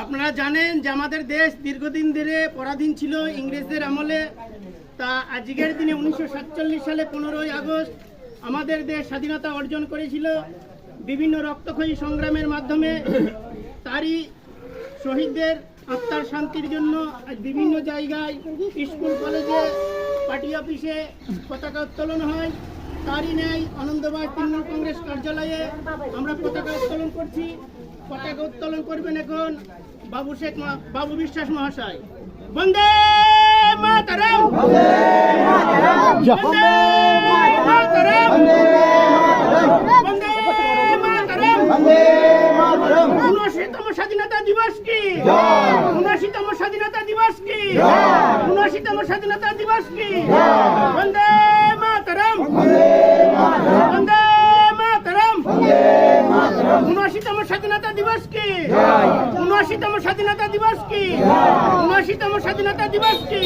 আপনারা জানেন যে আমাদের দেশ দীর্ঘদিন ধরে পরাধীন ছিল ইংরেজদের আমলে। তা আজকের দিনে 1947 সালে 15ই আগস্ট আমাদের দেশ স্বাধীনতা অর্জন করেছিল বিভিন্ন রক্তক্ষয়ী সংগ্রামের মাধ্যমে। তারই শহীদদের আত্মার শান্তির জন্য আজ বিভিন্ন জায়গায় স্কুল কলেজে পার্টি অফিসে পতাকা উত্তোলন হয়। তারই ন্যায় আনন্দবাগ তৃণমূল কংগ্রেস কার্যালয়ে আমরা পতাকা উত্তোলন করছি। পতাকা উত্তোলন করবেন এখন বাবু বিশ্বাস মহাশয়। বন্দে মাতরম, বন্দে মাতরম, বন্দে মাতরম। ৭৯তম স্বাধীনতা দিবস কি? ৭৯তম স্বাধীনতা দিবস কি? ৭৯তম স্বাধীনতা দিবস কি? বন্দে মাতরম, বন্দে মাতরম। ৭৯তম স্বাধীনতা দিবস কি? ৭৯তম স্বাধীনতা দিবস কি? ৭৯তম স্বাধীনতা দিবস কি?